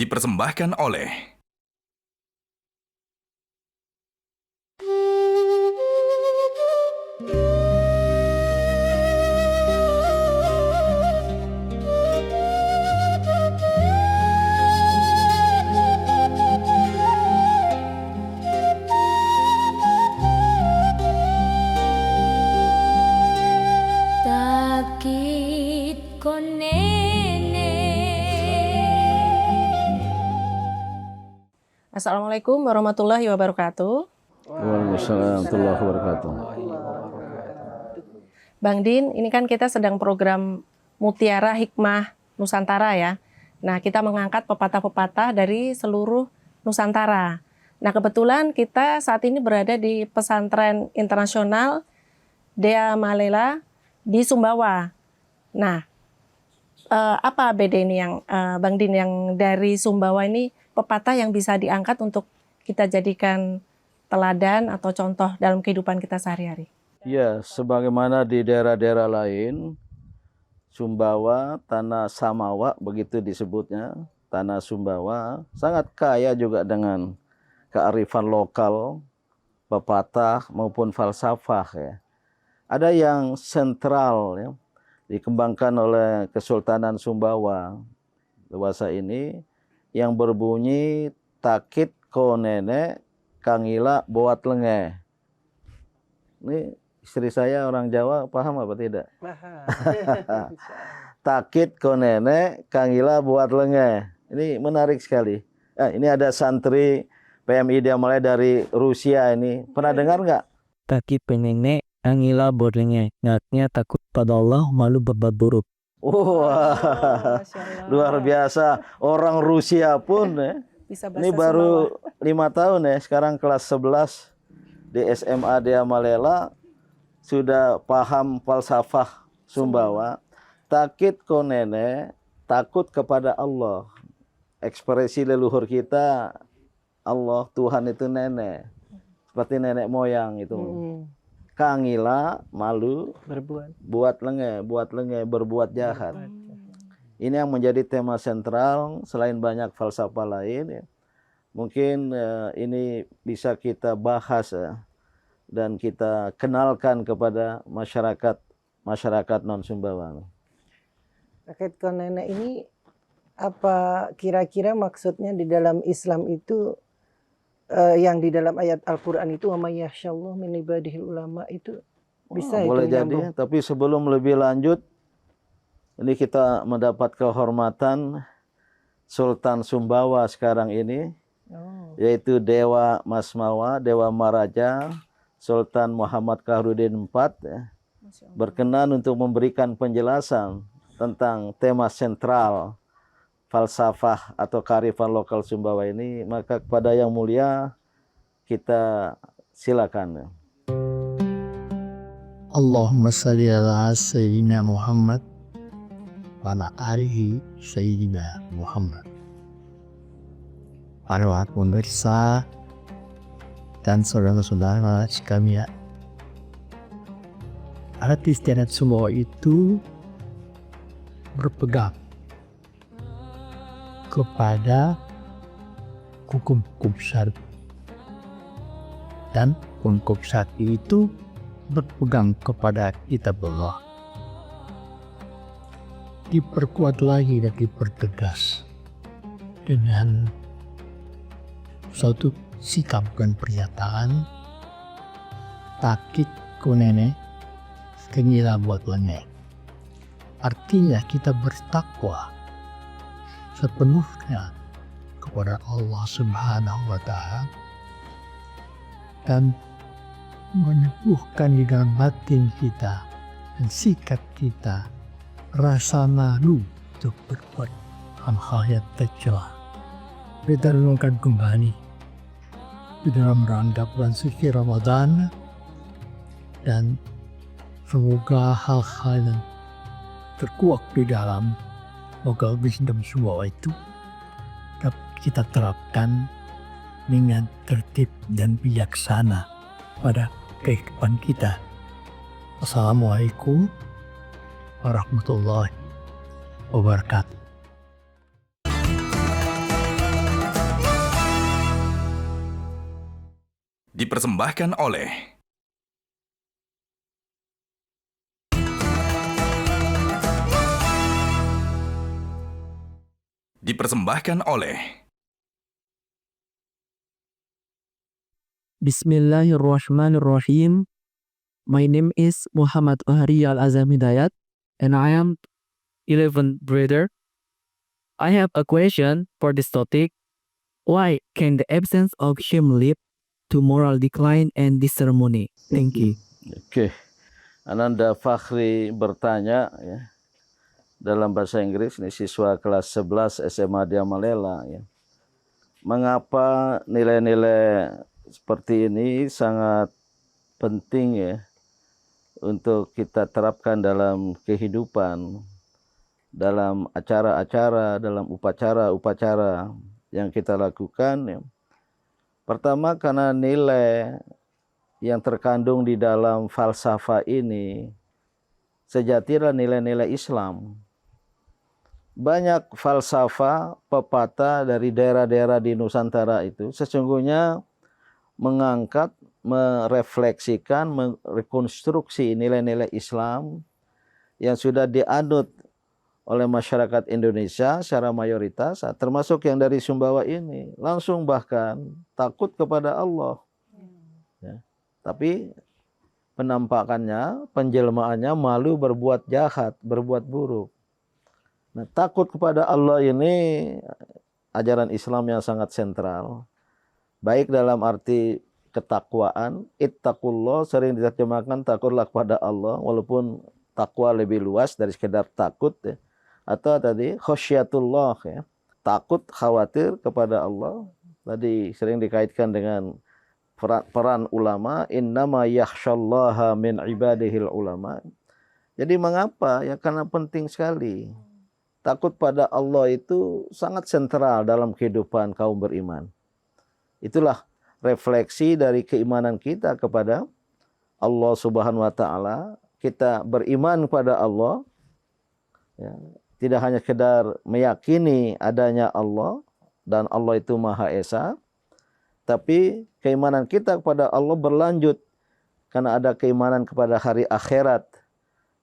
dipersembahkan oleh Assalamualaikum warahmatullahi wabarakatuh. Waalaikumsalam warahmatullahi wabarakatuh. Bang Din, ini kan kita sedang program Mutiara Hikmah Nusantara ya. Nah, kita mengangkat pepatah-pepatah dari seluruh Nusantara. Nah, kebetulan kita saat ini berada di pesantren internasional Dea Malela di Sumbawa. Nah, apa beda ini yang Bang Din yang dari Sumbawa ini pepatah yang bisa diangkat untuk kita jadikan teladan atau contoh dalam kehidupan kita sehari-hari? Ya, sebagaimana di daerah-daerah lain, Sumbawa, Tanah Samawa, begitu disebutnya, Tanah Sumbawa, sangat kaya juga dengan kearifan lokal, pepatah maupun falsafah ya. Ada yang sentral ya, dikembangkan oleh Kesultanan Sumbawa dewasa ini, yang berbunyi takit ko nenek kangila buat lenge. Ini istri saya orang Jawa, paham apa tidak? Paham. Takit ko nenek kangila buat lenge. Ini menarik sekali. Ini ada santri PMI Dea Malela dari Rusia ini. Pernah dengar nggak? Takit nenek angila bodengnya, artinya takut pada Allah, malu berbuat buruk. Wah, luar biasa. Orang Rusia pun ya. Ini baru 5 tahun ya, sekarang kelas 11 di SMA Dea Malela sudah paham falsafah Sumbawa. Takit ko nenek, takut kepada Allah. Ekspresi leluhur kita, Allah, Tuhan itu nenek. Seperti nenek moyang itu. Kangila, malu, buat lenge, berbuat jahat. Ini yang menjadi tema sentral selain banyak falsafah lain ya. Mungkin ini bisa kita bahas ya, dan kita kenalkan kepada masyarakat non Sumbawa. Takit ko nenek ini apa kira-kira maksudnya di dalam Islam itu yang di dalam ayat Al-Quran itu wa may yakhshallahu min ibadihil ulama itu bisa itu boleh jadi, nyambung. tapi sebelum lebih lanjut, ini kita mendapat kehormatan Sultan Sumbawa sekarang ini, yaitu Dewa Masmawa, Dewa Maraja, Sultan Muhammad Khairuddin IV, ya, berkenan untuk memberikan penjelasan tentang tema sentral falsafah atau kearifan lokal Sumbawa ini. Maka kepada yang mulia kita silakan. Allahumma salli ala Sayyidina Muhammad wa ala alihi Sayyidina Muhammad. Para pemirsa dan saudara-saudara sekalian, arti istiadat Sumbawa itu berpegang kepada hukum-hukum syar'i, dan hukum syar'i itu berpegang kepada kitab Allah. Diperkuat lagi dan dipertegas dengan suatu sikap dan pernyataan takit ko nenek kengila buat lenge. Artinya kita bertakwa sepenuhnya kepada Allah Subhanahu wa Ta'ala dan menyembuhkan di dalam batin kita dan sikap kita rasa malu untuk berbuat hal-hal yang tercela. Kita renungkan kembali di dalam rangka bulan suci Ramadan, dan semoga hal-hal yang terkuak di dalam local wisdom Sumbawa itu dapat kita terapkan dengan tertib dan bijaksana pada kehidupan kita. Assalamualaikum warahmatullahi wabarakatuh. Dipersembahkan oleh Bismillahirrahmanirrahim. My name is Muhammad Ohari Al-Azam Hidayat and I am 11th grader. I have a question for this topic. Why can the absence of shame lead to moral decline and disharmony? Thank you. Oke. Ananda Fakhri bertanya ya, dalam bahasa Inggris, ini siswa kelas 11 SMA Dia Malela ya. Mengapa nilai-nilai seperti ini sangat penting ya untuk kita terapkan dalam kehidupan, dalam acara-acara, dalam upacara-upacara yang kita lakukan ya. Pertama, karena nilai yang terkandung di dalam falsafah ini sejatinya nilai-nilai Islam. Banyak falsafah, pepatah dari daerah-daerah di Nusantara itu sesungguhnya mengangkat, merefleksikan, merekonstruksi nilai-nilai Islam yang sudah dianut oleh masyarakat Indonesia secara mayoritas, termasuk yang dari Sumbawa ini, langsung bahkan takut kepada Allah. Ya. Tapi penampakannya, penjelmaannya malu berbuat jahat, berbuat buruk. Nah, takut kepada Allah ini ajaran Islam yang sangat sentral. Baik dalam arti ketakwaan, ittaqullah sering diterjemahkan takutlah kepada Allah, walaupun takwa lebih luas dari sekedar takut ya. Atau tadi khasyatullah ya, takut, khawatir kepada Allah. Tadi sering dikaitkan dengan peran ulama, innama yakhsyallaha min ibadihil ulama. Jadi mengapa? Ya karena penting sekali. Takut pada Allah itu sangat sentral dalam kehidupan kaum beriman. Itulah refleksi dari keimanan kita kepada Allah Subhanahu wa taala. Kita beriman kepada Allah ya, tidak hanya sekedar meyakini adanya Allah dan Allah itu Maha Esa, tapi keimanan kita kepada Allah berlanjut karena ada keimanan kepada hari akhirat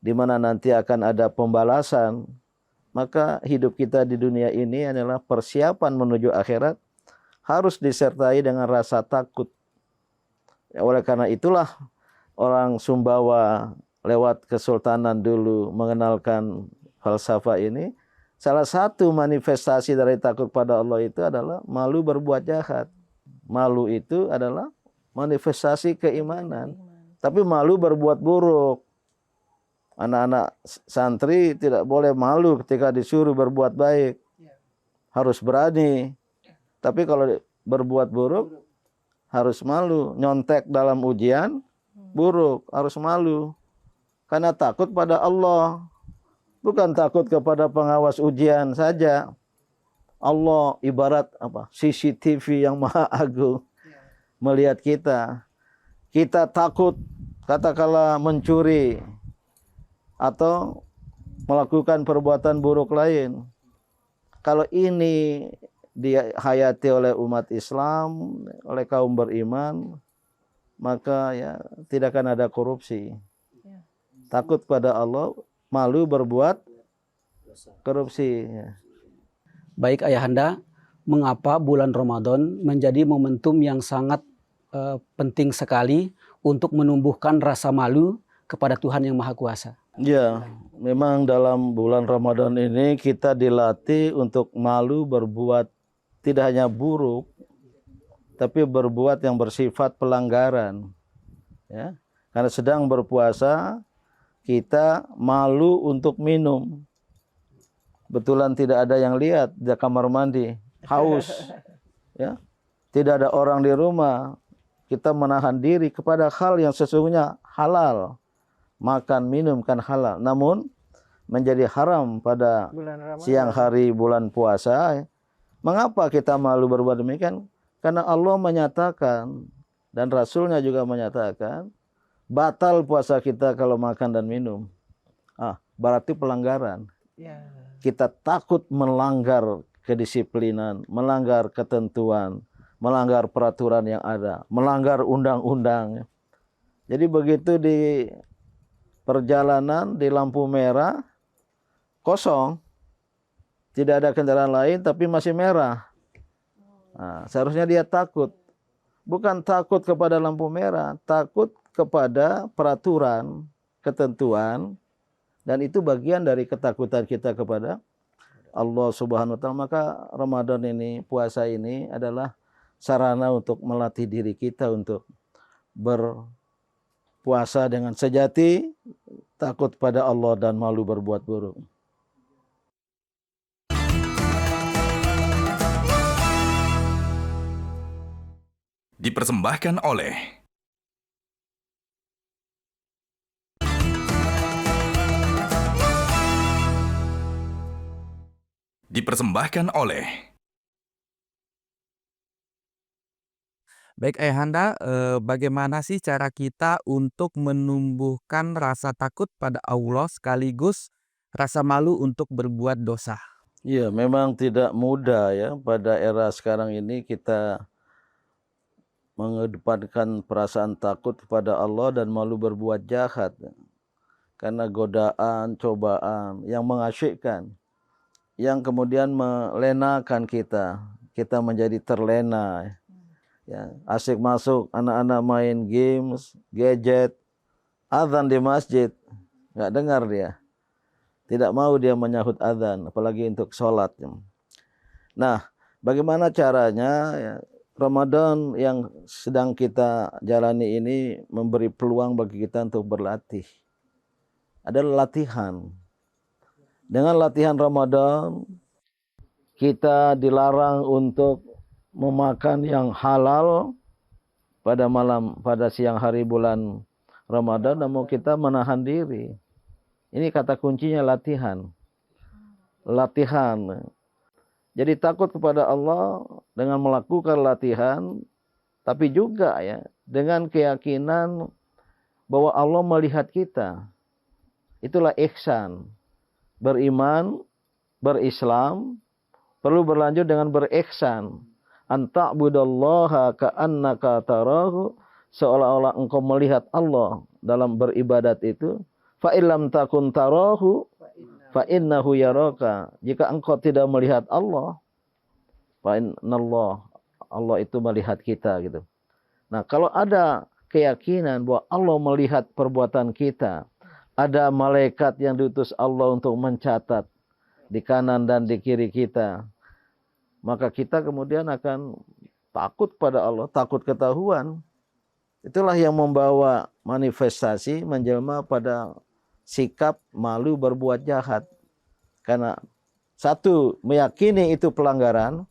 di mana nanti akan ada pembalasan. Maka hidup kita di dunia ini adalah persiapan menuju akhirat, harus disertai dengan rasa takut. Ya, oleh karena itulah orang Sumbawa lewat kesultanan dulu mengenalkan falsafah ini. Salah satu manifestasi dari takut pada Allah itu adalah malu berbuat jahat. Malu itu adalah manifestasi keimanan. Tapi malu berbuat buruk. Anak-anak santri tidak boleh malu ketika disuruh berbuat baik. Harus berani. Tapi kalau berbuat buruk, harus malu. Nyontek dalam ujian, buruk. Harus malu. Karena takut pada Allah. Bukan takut kepada pengawas ujian saja. Allah ibarat apa? CCTV yang maha agung. Melihat kita. Kita takut katakanlah mencuri atau melakukan perbuatan buruk lain. Kalau ini dihayati oleh umat Islam, oleh kaum beriman, maka ya tidak akan ada korupsi. Takut pada Allah, malu berbuat korupsi. Baik Ayahanda, mengapa bulan Ramadan menjadi momentum yang sangat penting sekali untuk menumbuhkan rasa malu kepada Tuhan Yang Maha Kuasa? Ya, memang dalam bulan Ramadan ini kita dilatih untuk malu berbuat tidak hanya buruk, tapi berbuat yang bersifat pelanggaran. Ya, karena sedang berpuasa, kita malu untuk minum. Betulan tidak ada yang lihat di kamar mandi, haus. Ya, tidak ada orang di rumah. Kita menahan diri kepada hal yang sesungguhnya halal. Makan, minum kan halal. Namun menjadi haram pada siang hari bulan puasa. Mengapa kita malu berbuat demikian? Karena Allah menyatakan dan Rasulnya juga menyatakan batal puasa kita kalau makan dan minum. Berarti pelanggaran. Kita takut melanggar kedisiplinan, melanggar ketentuan, melanggar peraturan yang ada, melanggar undang-undang. Jadi begitu di perjalanan di lampu merah kosong, tidak ada kendaraan lain tapi masih merah. Nah, seharusnya dia takut. Bukan takut kepada lampu merah, takut kepada peraturan, ketentuan, dan itu bagian dari ketakutan kita kepada Allah Subhanahu wa taala. Maka Ramadan ini, puasa ini adalah sarana untuk melatih diri kita untuk berpuasa dengan sejati, takut pada Allah dan malu berbuat buruk. Dipersembahkan oleh Baik Ayahanda, bagaimana sih cara kita untuk menumbuhkan rasa takut pada Allah sekaligus rasa malu untuk berbuat dosa? Iya, memang tidak mudah ya pada era sekarang ini kita mengedepankan perasaan takut kepada Allah dan malu berbuat jahat. Karena godaan, cobaan yang mengasyikkan, yang kemudian melenakan kita. Kita menjadi terlena. Ya, asik masuk anak-anak main games, gadget, azan di masjid, nggak dengar dia. Tidak mau dia menyahut azan, apalagi untuk sholat. Nah, bagaimana caranya ya, Ramadan yang sedang kita jalani ini memberi peluang bagi kita untuk berlatih. Adalah latihan. Dengan latihan Ramadan, kita dilarang untuk memakan yang halal pada siang hari bulan Ramadan, namun kita menahan diri. Ini kata kuncinya latihan. Latihan. Jadi takut kepada Allah dengan melakukan latihan, tapi juga ya dengan keyakinan bahwa Allah melihat kita. Itulah ihsan. Beriman, berislam, perlu berlanjut dengan berihsan. Anta'budallaha ka'annaka tarahu, seolah-olah engkau melihat Allah dalam beribadat itu. Fa illam takun tarahu fa innahu yaraka. Jika engkau tidak melihat Allah, fa innallah, Allah itu melihat kita gitu. Nah, kalau ada keyakinan bahwa Allah melihat perbuatan kita, ada malaikat yang diutus Allah untuk mencatat di kanan dan di kiri kita, maka kita kemudian akan takut pada Allah, takut ketahuan. Itulah yang membawa manifestasi menjelma pada sikap malu berbuat jahat. Karena satu, meyakini itu pelanggaran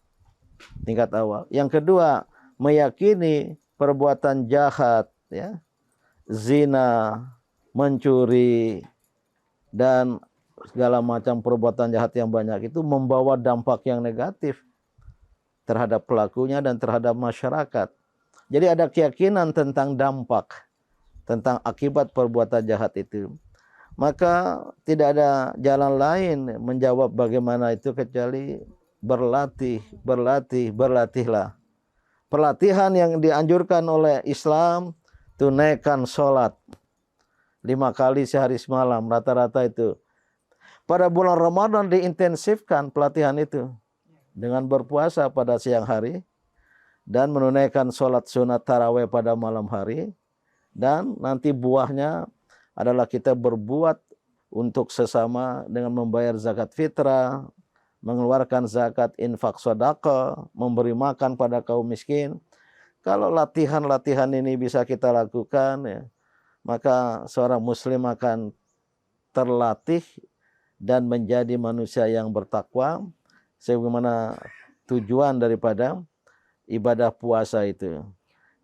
tingkat awal. Yang kedua, meyakini perbuatan jahat, ya, zina, mencuri, dan segala macam perbuatan jahat yang banyak itu membawa dampak yang negatif terhadap pelakunya dan terhadap masyarakat. Jadi ada keyakinan tentang dampak, tentang akibat perbuatan jahat itu. Maka tidak ada jalan lain menjawab bagaimana itu kecuali berlatih, berlatihlah. Pelatihan yang dianjurkan oleh Islam, tunaikan sholat 5 kali sehari semalam, rata-rata itu. Pada bulan Ramadan diintensifkan pelatihan itu dengan berpuasa pada siang hari dan menunaikan sholat sunat tarawih pada malam hari, dan nanti buahnya adalah kita berbuat untuk sesama dengan membayar zakat fitrah, mengeluarkan zakat, infak, sedekah, memberi makan pada kaum miskin. Kalau latihan-latihan ini bisa kita lakukan, ya, maka seorang muslim akan terlatih dan menjadi manusia yang bertakwa, sebagaimana tujuan daripada ibadah puasa itu.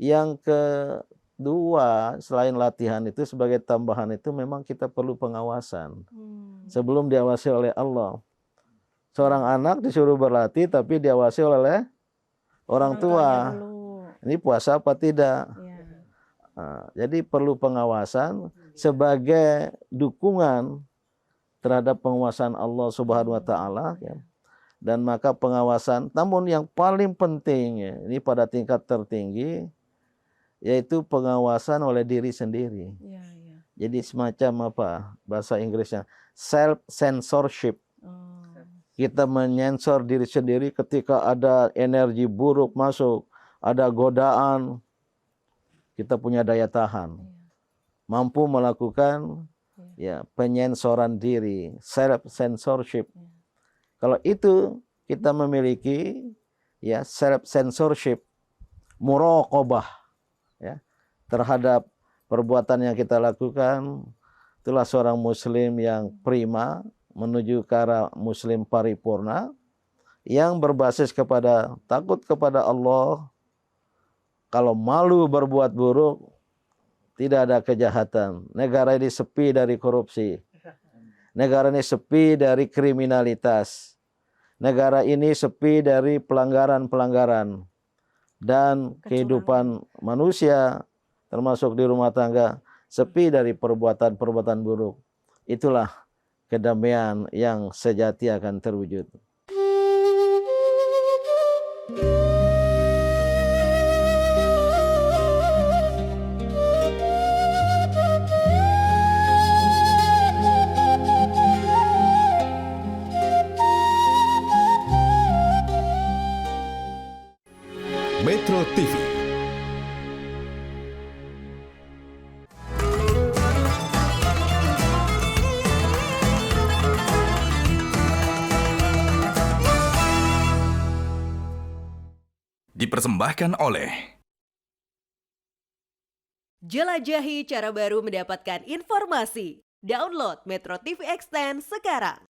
Yang kedua, selain latihan itu sebagai tambahan itu memang kita perlu pengawasan. Sebelum diawasi oleh Allah. Seorang anak disuruh berlatih tapi diawasi oleh orang tua. Ini puasa apa tidak? Nah, jadi perlu pengawasan sebagai dukungan terhadap penguasaan Allah Subhanahu wa taala, ya. dan maka pengawasan. Namun yang paling penting ya, ini pada tingkat tertinggi yaitu pengawasan oleh diri sendiri. Ya, ya. Jadi semacam apa bahasa Inggrisnya self censorship. Kita menyensor diri sendiri ketika ada energi buruk masuk, ada godaan, kita punya daya tahan. Mampu melakukan ya penyensoran diri, self censorship. Kalau itu kita memiliki ya self censorship, muraqabah ya terhadap perbuatan yang kita lakukan, itulah seorang muslim yang prima menuju ke arah muslim paripurna yang berbasis kepada takut kepada Allah. Kalau malu berbuat buruk, tidak ada kejahatan. Negara ini sepi dari korupsi. Negara ini sepi dari kriminalitas. Negara ini sepi dari pelanggaran-pelanggaran. Dan kehidupan manusia, termasuk di rumah tangga, sepi dari perbuatan-perbuatan buruk. Itulah kedamaian yang sejati akan terwujud. Metro TV. Dipersembahkan oleh jelajahi cara baru mendapatkan informasi. Download Metro TV Extend sekarang.